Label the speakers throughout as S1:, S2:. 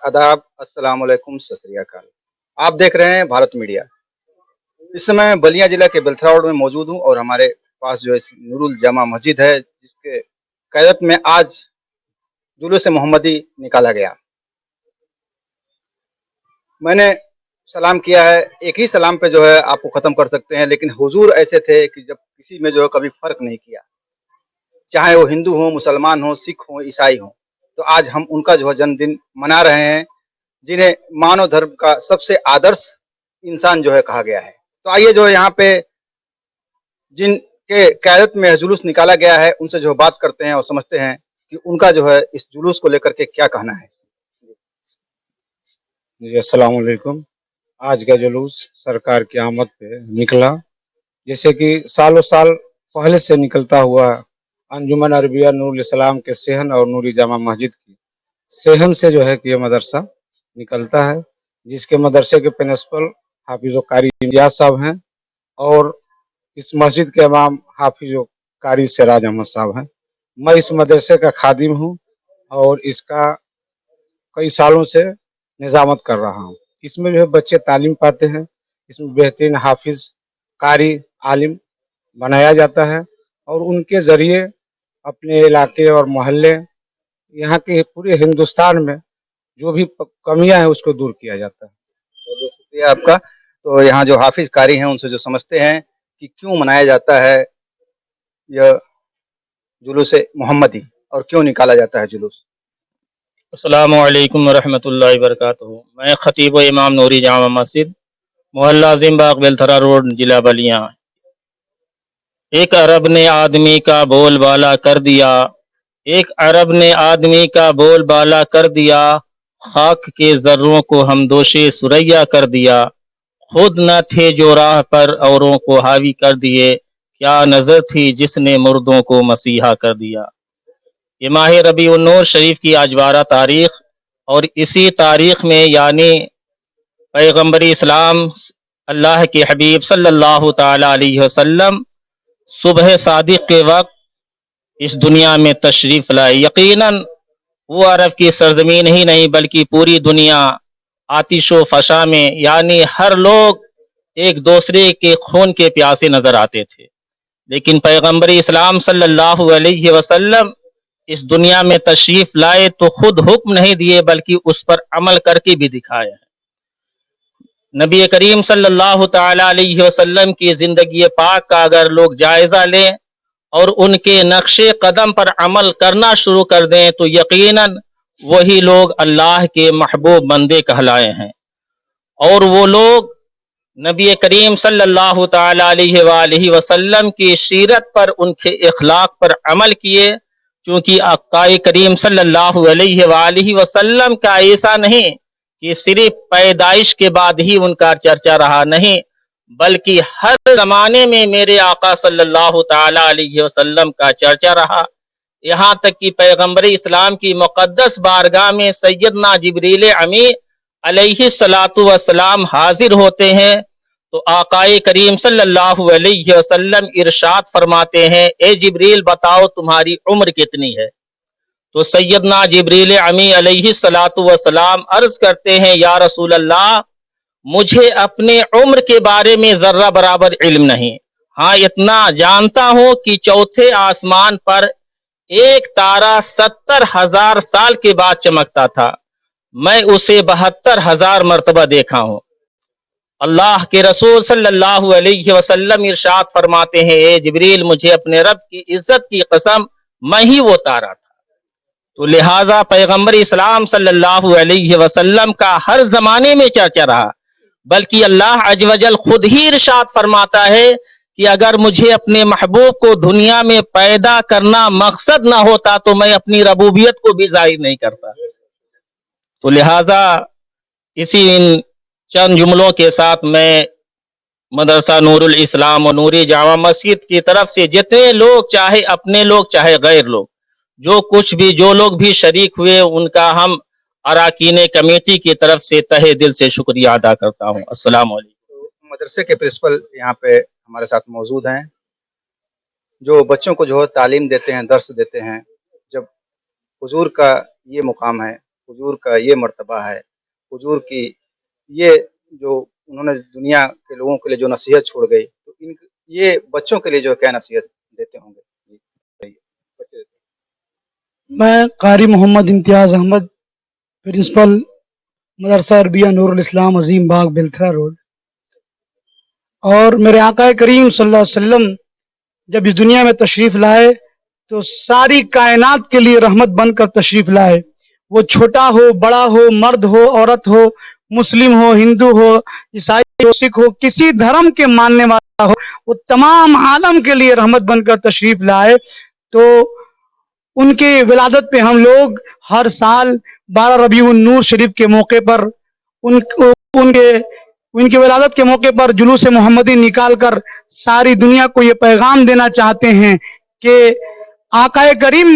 S1: आदाब, अस्सलाम वालेकुम, सत श्री अकाल। आप देख रहे हैं भारत मीडिया। इस समय बलिया जिला के बेलथरा रोड में मौजूद हूं और हमारे पास जो है नूरुल जामा मस्जिद है, जिसके क़यादत में आज जुलूस मोहम्मदी निकाला गया। मैंने सलाम किया है, एक ही सलाम पे जो है आपको ख़त्म कर सकते हैं, लेकिन हुजूर ऐसे थे कि जब किसी में जो है कभी फ़र्क नहीं किया, चाहे वो हिंदू हो, मुसलमान हो, सिख हो, ईसाई हो। तो आज हम उनका जो है जन्मदिन मना रहे हैं, जिन्हें मानव धर्म का सबसे आदर्श इंसान जो है कहा गया है। तो आइए जो है यहाँ पे जिनके क़यादत में जुलूस निकाला गया है, उनसे जो बात करते हैं और समझते हैं कि उनका जो है इस जुलूस को लेकर के क्या कहना है।
S2: जी अस्सलाम वालेकुम। आज का जुलूस सरकार की आमद पे निकला, जैसे कि सालों साल पहले से निकलता हुआ अंजुमन अरबिया नूरुल इस्लाम के सेहन और नूरी जामा मस्जिद की सेहन से जो है कि ये मदरसा निकलता है, जिसके मदरसे के प्रिंसिपल हाफिज कारी इम्तियाज साहब हैं और इस मस्जिद के इमाम हाफिज कारी सिराज अहमद साहब हैं। मैं इस मदरसे का खादिम हूँ और इसका कई सालों से निजामत कर रहा हूँ। इसमें जो है बच्चे तालीम पाते हैं, इसमें बेहतरीन हाफिज कारी आलिम बनाया जाता है और उनके ज़रिए अपने इलाके और मोहल्ले, यहाँ के पूरे हिंदुस्तान में जो भी कमियां हैं उसको दूर किया जाता है।
S1: बहुत बहुत शुक्रिया आपका। तो यहाँ जो हाफिज कारी हैं उनसे जो समझते हैं कि क्यों मनाया जाता है यह जुलूस मोहम्मदी और क्यों निकाला जाता है जुलूस।
S3: अस्सलामु अलैकुम वरहमतुल्लाहि वबरकातुहू। मैं खतीब व इमाम नूरी जामा मस्जिद मोहल्ला जिमबाग बेलथरा रोड जिला बलिया। एक अरब ने आदमी का बोलबाला कर दिया, एक अरब ने आदमी का बोलबाला कर दिया, खाक के जर्रों को हम दोषे सुरैया कर दिया। खुद न थे जो राह पर औरों को हावी कर दिए, क्या नजर थी जिसने मुर्दों को मसीहा कर दिया। ये माह रबी उन नूर शरीफ की आज 12 तारीख और इसी तारीख में यानी पैगम्बर इस्लाम अल्लाह के हबीब सल्लल्लाहु ताला अलैहि वसल्लम सुबह सादिक के वक्त इस दुनिया में तशरीफ लाए। यकीनन वो अरब की सरजमीन ही नहीं बल्कि पूरी दुनिया आतिशो फशा में यानी हर लोग एक दूसरे के खून के प्यासे नजर आते थे, लेकिन पैगम्बर इस्लाम सल्लल्लाहु अलैहि वसल्लम इस दुनिया में तशरीफ लाए तो खुद हुक्म नहीं दिए बल्कि उस पर अमल करके भी दिखाया है। नबी करीम सल्लल्लाहु ताला अलैहि वसल्लम की जिंदगी पाक का अगर लोग जायजा लें और उनके नक्शे कदम पर अमल करना शुरू कर दें तो यकीनन वही लोग अल्लाह के महबूब बंदे कहलाए हैं। और वो लोग नबी करीम सल्लल्लाहु ताला अलैहि वसल्लम की सीरत पर, उनके इखलाक पर अमल किए, क्योंकि आक़ाए करीम सल्लल्लाहु अलैहि वसल्लम का ऐसा नहीं कि सिर्फ पैदाइश के बाद ही उनका चर्चा रहा, नहीं बल्कि हर जमाने में मेरे आका सल्लल्लाहु ताला अलैहि वसल्लम का चर्चा रहा। यहाँ तक कि पैगम्बर इस्लाम की मुक़द्दस बारगाह में सैयदना जिब्रील अमी अलैहिस्सलातु वस्सलाम हाजिर होते हैं तो आकाए करीम सल्लल्लाहु अलैहि वसल्लम इरशाद फरमाते हैं, ए जिब्रील बताओ तुम्हारी उम्र कितनी है। तो सैयदना जिब्रील अमी अलैहिस्सलातु वस्सलाम अर्ज करते हैं, या रसूल अल्लाह मुझे अपने उम्र के बारे में जर्रा बराबर इल्म नहीं, हाँ इतना जानता हूँ कि चौथे आसमान पर एक तारा 70,000 साल के बाद चमकता था, मैं उसे 72,000 मरतबा देखा हूँ। अल्लाह के रसूल सल्लल्लाहु अलैहि वसल्लम इरशाद फरमाते हैं, ए जिब्रील मुझे अपने रब की इज्जत की कसम मैं ही वो तारा था। तो लिहाजा पैगम्बर इस्लाम सल्लल्लाहु अलैहि वसल्लम का हर जमाने में चर्चा रहा, बल्कि अल्लाह अज़ व जल खुद ही इरशाद फरमाता है कि अगर मुझे अपने महबूब को दुनिया में पैदा करना मकसद ना होता तो मैं अपनी रबूबियत को भी जाहिर नहीं करता। तो लिहाजा इसी इन चंद जुमलों के साथ मैं मदरसा नूरुल इस्लाम और नूरी जामा मस्जिद की तरफ से जितने लोग, चाहे अपने लोग चाहे गैर लोग, जो लोग भी शरीक हुए, उनका हम अराकीन कमेटी की तरफ से तहे दिल से शुक्रिया अदा करता हूँ। अस्सलाम वालेकुम।
S1: तो मदरसे के प्रिंसिपल यहाँ पे हमारे साथ मौजूद हैं, जो बच्चों को जो है तालीम देते हैं, दर्स देते हैं। जब हुजूर का ये मुकाम है हुजूर का ये मर्तबा है, हुजूर की ये जो उन्होंने दुनिया के लोगों के लिए जो नसीहत छोड़ गई, तो इन ये बच्चों के लिए जो क्या नसीहत देते होंगे? जी, बताइए।
S4: मैं कारी मोहम्मद इम्तियाज़ अहमद, प्रिंसिपल मदरसा अरबिया नूरुल इस्लाम अजीम बाग बेलथरा रोड। और मेरे आका करीम सल्लल्लाहु अलैहि वसल्लम जब इस दुनिया में तशरीफ लाए तो सारी कायनात के लिए रहमत बनकर तशरीफ लाए। वो छोटा हो, बड़ा हो, मर्द हो, औरत हो, मुस्लिम हो, हिंदू हो, ईसाई हो, सिख हो, किसी धर्म के मानने वाला हो, वो तमाम आलम के लिए रहमत बनकर तशरीफ लाए। तो उनके विलादत पे हम लोग हर साल 12 रबीउन नूर शरीफ के मौके पर उनको उनके उनकी विलादत के मौके पर जुलूस मोहम्मदी निकाल कर सारी दुनिया को ये पैगाम देना चाहते हैं कि आकाए करीम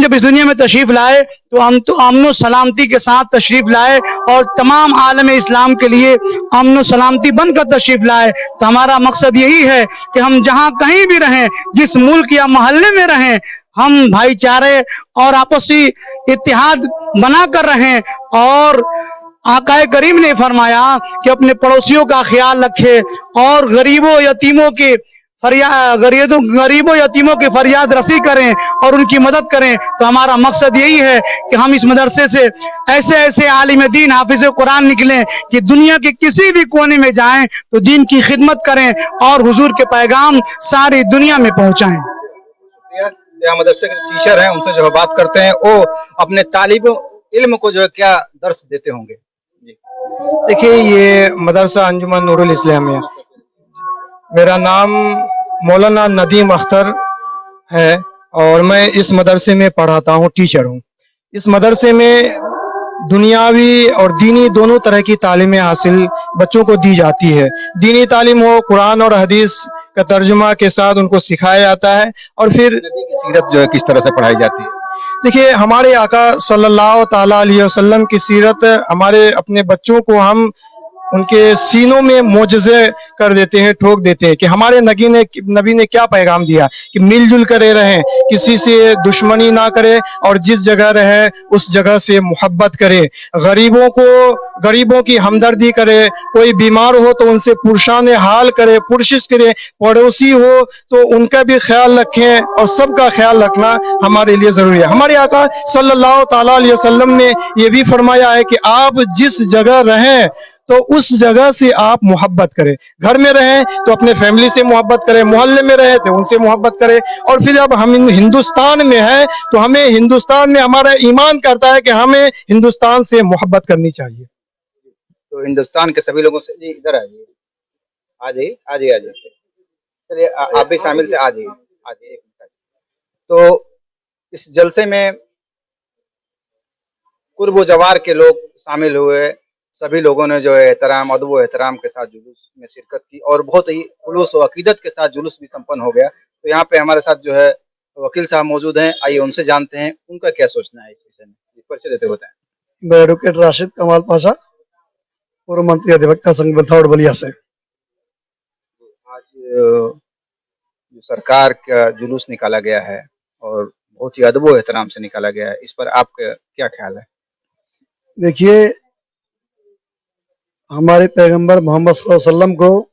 S4: जब इस दुनिया में तशरीफ लाए तो हम तो अमन सलामती के साथ तशरीफ लाए और तमाम आलम इस्लाम के लिए अमन सलामती बनकर तशरीफ लाए। तो हमारा मकसद यही है कि हम जहाँ कहीं भी रहें, जिस मुल्क या मोहल्ले में रहें, हम भाईचारे और आपसी इत्तेहाद बनाकर रहें। और आकाए करीम ने फरमाया कि अपने पड़ोसियों का ख्याल रखें और गरीबों यतीमों की फरियाद रसी करें और उनकी मदद करें। तो हमारा मकसद यही है कि हम इस मदरसे से ऐसे ऐसे आलिम दीन, हाफिज कुरान निकलें कि दुनिया के किसी भी कोने में जाएं तो दीन की खिदमत करें और हुजूर के पैगाम सारी दुनिया में पहुंचाएं।
S1: या मदरसे के टीचर हैं, उनसे जो है बात करते हैं, वो अपने तालिब इल्म को जो है क्या दर्स देते होंगे? जी,
S5: देखिए, ये मदरसा अंजुमन नूरुल इस्लामिया, मेरा नाम मौलाना नदीम अख्तर है और मैं इस मदरसे में पढ़ाता हूँ, टीचर हूँ। इस मदरसे में दुनियावी और दीनी दोनों तरह की तालीमें हासिल बच्चों को दी जाती है। दीनी तालीम हो, कुरान और हदीस का तर्जुमा के साथ उनको सिखाया जाता है और फिर
S1: नबी की सीरत जो है किस तरह से पढ़ाई जाती है?
S5: देखिए, हमारे आका सल्लल्लाहु ताला अलैहि वसल्लम की सीरत हमारे अपने बच्चों को हम उनके सीनों में मोजज़े कर देते हैं, ठोक देते हैं कि हमारे नबी ने क्या पैगाम दिया कि मिलजुल करे रहें, किसी से दुश्मनी ना करे और जिस जगह रहे उस जगह से मोहब्बत करे, गरीबों की हमदर्दी करे, कोई बीमार हो तो उनसे पुरशान हाल करे, पुरशिश करे, पड़ोसी हो तो उनका भी ख्याल रखें और सबका ख्याल रखना हमारे लिए ज़रूरी है। हमारे आका सल्लल्लाहु ताला अलैहि वसल्लम ने ये भी फरमाया है कि आप जिस जगह रहें तो उस जगह से आप मोहब्बत करें। घर में रहें तो अपने फैमिली से मोहब्बत करें, मोहल्ले में रहें तो उनसे मोहब्बत करें। और फिर जब हम हिंदुस्तान में हैं तो हमें हिंदुस्तान में हमारा ईमान करता है कि हमें हिंदुस्तान से मोहब्बत करनी चाहिए।
S1: तो हिंदुस्तान के सभी लोगों से, जी इधर आइए, आ जाइए, चलिए आप भी शामिल थे, आ जाइए। तो इस जलसे में कुर्ब जवार के लोग शामिल हुए, सभी लोगों ने जो है एहतराम, अदब व एहतराम के साथ जुलूस में शिरकत की और बहुत ही खुलूस व अकीदत के साथ जुलूस भी संपन्न हो गया। तो यहाँ पे हमारे साथ जो है वकील साहब मौजूद हैं, आइए उनसे जानते हैं उनका क्या सोचना है इस विषय में। परिचय देते बताएं।
S4: मैं एडवोकेट राशिद कमाल पाशा, पूर्व मंत्री अधिवक्ता संघ बेलथरा और बलिया से।
S1: आज जो सरकार का जुलूस निकाला गया है और बहुत ही अदब व एहतराम से निकाला गया है, इस पर आपका क्या ख्याल है?
S4: देखिए, हमारे पैगंबर मोहम्मद सल्लल्लाहु अलैहि वसल्लम को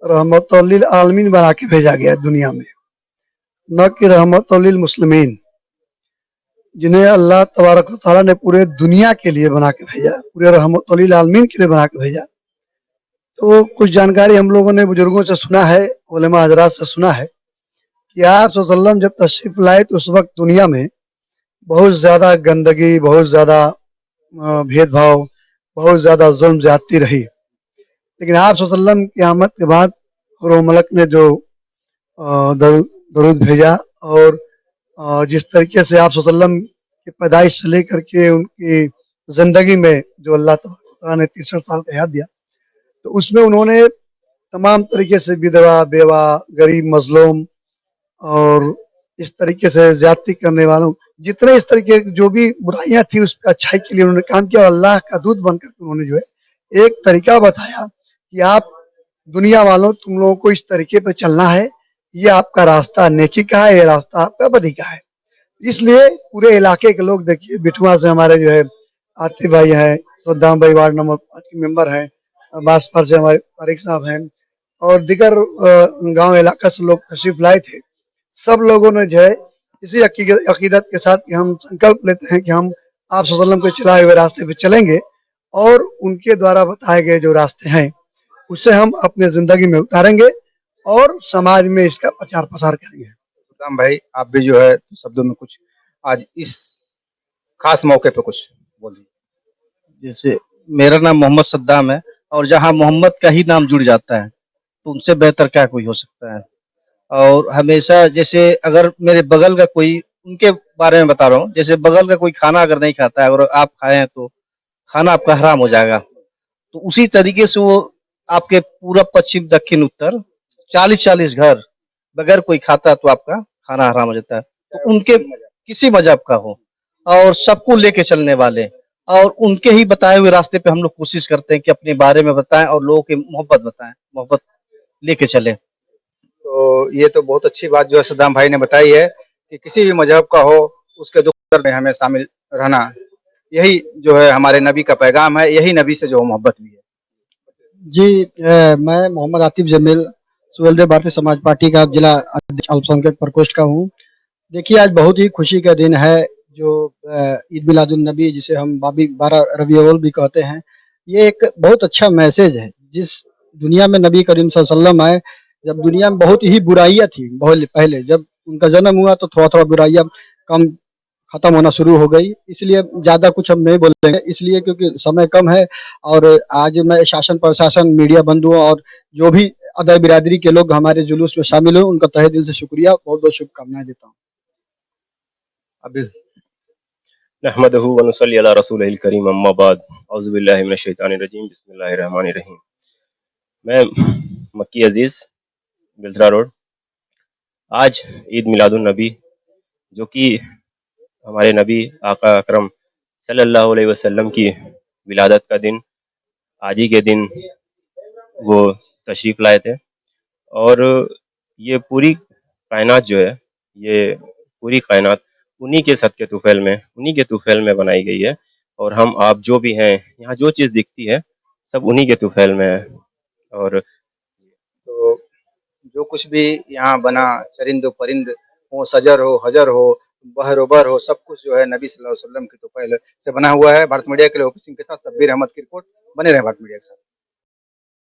S4: रहमतुल लिल आलमीन बना के भेजा गया दुनिया में, न कि रहमतुल लिल मुस्लिमीन, जिन्हें अल्लाह तबारक व तआला ने पूरे दुनिया के लिए बना के भेजा, पूरे रहमतुल लिल आलमीन के लिए बना के भेजा। तो कुछ जानकारी हम लोगों ने बुजुर्गों से सुना है, उलमा हजरात से सुना है कि आप सल्लल्लाहु अलैहि वसल्लम जब तशरीफ लाए तो उस वक्त दुनिया में बहुत ज्यादा गंदगी, बहुत ज्यादा भेदभाव, बहुत ज्यादा जुल्म ज्यादती रही। लेकिन आप सल्लल्लाहु अलैहि वसल्लम की आमद के बाद और मलक ने जो दरूद भेजा और जिस तरीके से आप सल्लल्लाहु अलैहि वसल्लम की पैदाइश से लेकर के उनकी जिंदगी में जो अल्लाह ताला ने 63 साल का हयात दिया, तो उसमें उन्होंने तमाम तरीके से विधवा, बेवा, गरीब, मजलूम और इस तरीके से ज्यादती करने वालों, जितने इस तरीके जो भी बुराइयां थी उस अच्छाई के लिए उन्होंने काम किया। और अल्लाह का दूत बनकर उन्होंने जो है एक तरीका बताया कि आप दुनिया वालों, तुम लोगों को इस तरीके पे चलना है, ये आपका रास्ता नेकी का है, ये रास्ता आपका बदी का है। اس لیے پورے علاقے کے لوگ دیکھیے بٹوا سے ہمارے جو ہے آصف بھائی ہیں، صدام بھائی وارڈ نمبر 5 کے ممبر ہیں، عباس پر سے ہمارے طارق صاحب ہیں، اور دیگر گاؤں علاقہ سے لوگ تشریف لائے تھے. سب لوگوں نے جو ہے اسی عقیدت کے ساتھ کہ ہم سنکلپ لیتے ہیں کہ ہم آپ صلی اللہ علیہ وسلم کے چلائے ہوئے راستے پہ چلیں گے اور ان کے دوارا بتائے گئے جو راستے ہیں اسے ہم اپنے زندگی میں اتاریں گے اور سماج میں اس کا پرچار پرسار کریں گے.
S1: صدام بھائی آپ بھی جو ہے شبدوں میں کچھ آج اس خاص موقع پہ کچھ بولیے.
S3: جیسے میرا نام محمد صدام ہے اور جہاں محمد کا ہی نام جڑ جاتا ہے تو ان سے بہتر کیا کوئی ہو سکتا ہے. اور ہمیشہ جیسے اگر میرے بغل کا کوئی ان کے بارے میں بتا رہا ہوں، جیسے بغل کا کوئی کھانا اگر نہیں کھاتا ہے اور آپ کھائیں تو کھانا آپ کا حرام ہو جائے گا، تو اسی طریقے سے وہ آپ کے پورب پچھم دکن اتر 40 گھر بغیر کوئی کھاتا ہے تو آپ کا کھانا حرام ہو جاتا ہے. تو ان کے کسی مذہب کا ہو اور سب کو لے کے چلنے والے اور ان کے ہی بتائے ہوئے راستے پہ ہم لوگ کوشش کرتے ہیں کہ اپنے بارے میں بتائیں اور لوگوں کی محبت بتائیں، محبت لے کے چلیں.
S1: تو یہ تو بہت اچھی بات جو ہے صدام بھائی نے بتائی ہے کہ کسی بھی مذہب کا ہو اس کے دکھ میں ہمیں شامل رہنا، یہی جو ہے ہمارے نبی کا پیغام ہے، یہی نبی سے جو محبت بھی ہے.
S6: جی میں محمد عاطف جمیل سہیلدے بھارتی سماج پارٹی کا ضلع الپسنکھیک پرکوشٹ کا ہوں. دیکھیے آج بہت ہی خوشی کا دن ہے جو عید میلاد النبی جسے ہم بابی 12 ربیع الاول بھی کہتے ہیں. یہ ایک بہت اچھا میسج ہے. جس دنیا میں نبی کریم صلی اللہ علیہ وسلم آئے، جب دنیا میں بہت ہی برائیاں تھیں بہت پہلے، جب ان کا جنم ہوا تو تھوڑا برائیاں کم ختم ہونا شروع ہو گئی. اس لیے زیادہ کچھ ہم نہیں بولیں گے اس لیے کیونکہ سمے کم ہے. اور آج میں شاسن پرشاسن میڈیا بندھوؤں اور جو بھی ادر برادری کے لوگ ہمارے جلوس میں شامل ہوئے ان کا تہہ دل سے شکریہ، بہت بہت شبھ کامنائیں دیتا ہوں.
S1: ابھی
S7: نحمده ونصلي على رسوله الكريم اما بعد اعوذ باللہ من الشیطان الرجیم بسم اللہ الرحمن الرحیم. میں مکی عزیز بلترا روڈ. آج عید میلاد النبی جو کہ ہمارے نبی آقا اکرم صلی اللہ علیہ وسلم کی ولادت کا دن، آج ہی کے دن وہ تشریف لائے تھے. اور یہ پوری کائنات جو ہے، یہ پوری کائنات انہی کے صدقے طفیل میں، انہی کے طفیل میں بنائی گئی ہے. اور ہم آپ جو بھی ہیں یہاں جو چیز دکھتی ہے سب انہی کے طفیل میں ہے. اور
S1: تو جو کچھ بھی یہاں بنا، چرند و پرند ہو، شجر ہو، حجر ہو، بحر و بر ہو، سب کچھ جو ہے نبی صلی اللہ علیہ وسلم کے طفیل سے بنا ہوا ہے. بھارت میڈیا کے لیے اوپی سنگھ کے ساتھ شبیر احمد کی رپورٹ. بنے رہے بھارت میڈیا کے ساتھ.